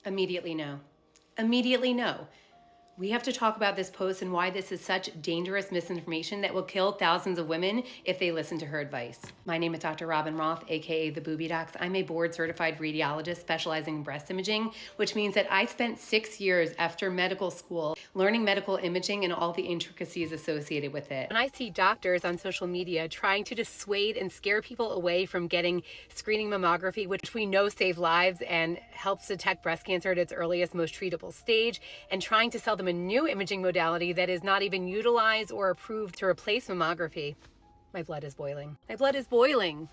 Immediately no. Immediately no. We have to talk about this post and why this is such dangerous misinformation that will kill thousands of women if they listen to her advice. My name is Dr. Robin Roth, aka the Booby Docs. I'm a board certified radiologist specializing in breast imaging, which means that I spent 6 years after medical school learning medical imaging and all the intricacies associated with it. When I see doctors on social media trying to dissuade and scare people away from getting screening mammography, which we know saves lives and helps detect breast cancer at its earliest, most treatable stage, and trying to sell them a new imaging modality that is not even utilized or approved to replace mammography. My blood is boiling. My blood is boiling.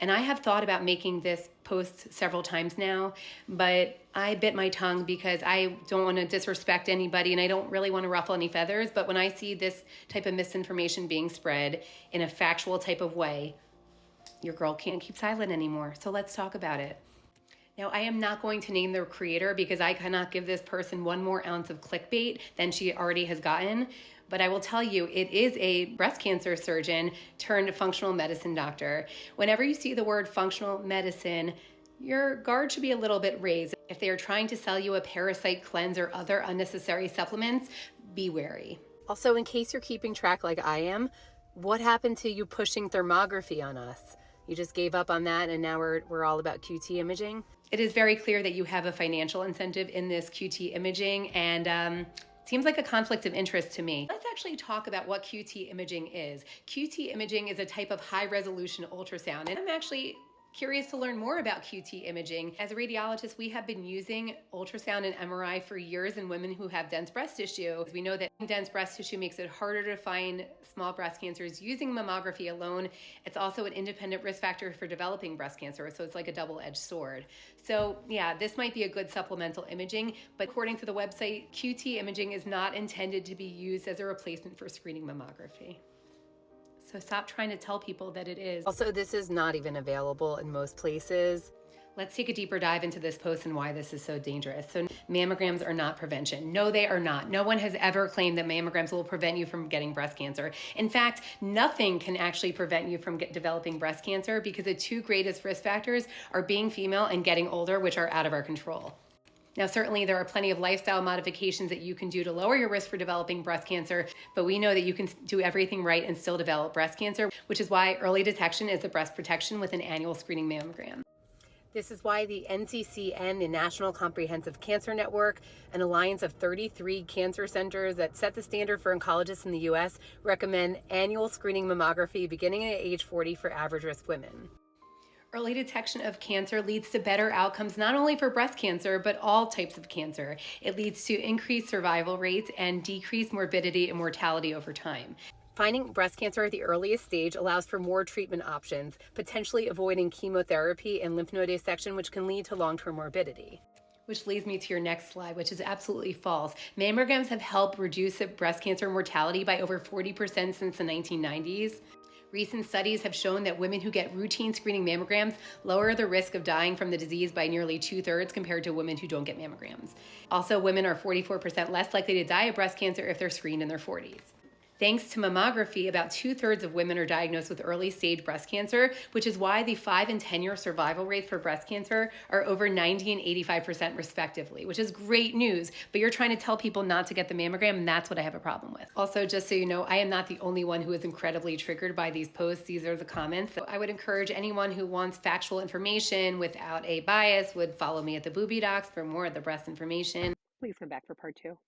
And I have thought about making this post several times now, but I bit my tongue because I don't want to disrespect anybody and I don't really want to ruffle any feathers. But when I see this type of misinformation being spread in a factual type of way, your girl can't keep silent anymore. So let's talk about it. Now, I am not going to name the creator because I cannot give this person one more ounce of clickbait than she already has gotten. But I will tell you, it is a breast cancer surgeon turned functional medicine doctor. Whenever you see the word functional medicine, your guard should be a little bit raised. If they are trying to sell you a parasite cleanse or other unnecessary supplements, be wary. Also, in case you're keeping track like I am, what happened to you pushing thermography on us? You just gave up on that and now we're all about QT imaging? It is very clear that you have a financial incentive in this QT imaging and seems like a conflict of interest to me. Let's actually talk about what QT imaging is. QT imaging is a type of high resolution ultrasound, and I'm actually curious to learn more about QT imaging. As a radiologist, we have been using ultrasound and MRI for years in women who have dense breast tissue. We know that dense breast tissue makes it harder to find small breast cancers using mammography alone. It's also an independent risk factor for developing breast cancer, so it's like a double-edged sword. So yeah, this might be a good supplemental imaging, but according to the website, QT imaging is not intended to be used as a replacement for screening mammography. So stop trying to tell people that it is. Also, this is not even available in most places. Let's take a deeper dive into this post and why this is so dangerous. So mammograms are not prevention. No, they are not. No one has ever claimed that mammograms will prevent you from getting breast cancer. In fact, nothing can actually prevent you from developing breast cancer because the two greatest risk factors are being female and getting older, which are out of our control. Now, certainly there are plenty of lifestyle modifications that you can do to lower your risk for developing breast cancer, but we know that you can do everything right and still develop breast cancer, which is why early detection is the breast protection with an annual screening mammogram. This is why the NCCN, the National Comprehensive Cancer Network, an alliance of 33 cancer centers that set the standard for oncologists in the U.S., recommend annual screening mammography beginning at age 40 for average risk women. Early detection of cancer leads to better outcomes, not only for breast cancer, but all types of cancer. It leads to increased survival rates and decreased morbidity and mortality over time. Finding breast cancer at the earliest stage allows for more treatment options, potentially avoiding chemotherapy and lymph node dissection, which can lead to long-term morbidity. Which leads me to your next slide, which is absolutely false. Mammograms have helped reduce breast cancer mortality by over 40% since the 1990s. Recent studies have shown that women who get routine screening mammograms lower the risk of dying from the disease by nearly 2/3 compared to women who don't get mammograms. Also, women are 44% less likely to die of breast cancer if they're screened in their 40s. Thanks to mammography, about 2/3 of women are diagnosed with early stage breast cancer, which is why the 5 and 10-year survival rates for breast cancer are over 90 and 85% respectively, which is great news. But you're trying to tell people not to get the mammogram, and that's what I have a problem with. Also, just so you know, I am not the only one who is incredibly triggered by these posts. These are the comments. So I would encourage anyone who wants factual information without a bias would follow me at the Booby Docs for more of the breast information. Please come back for part 2.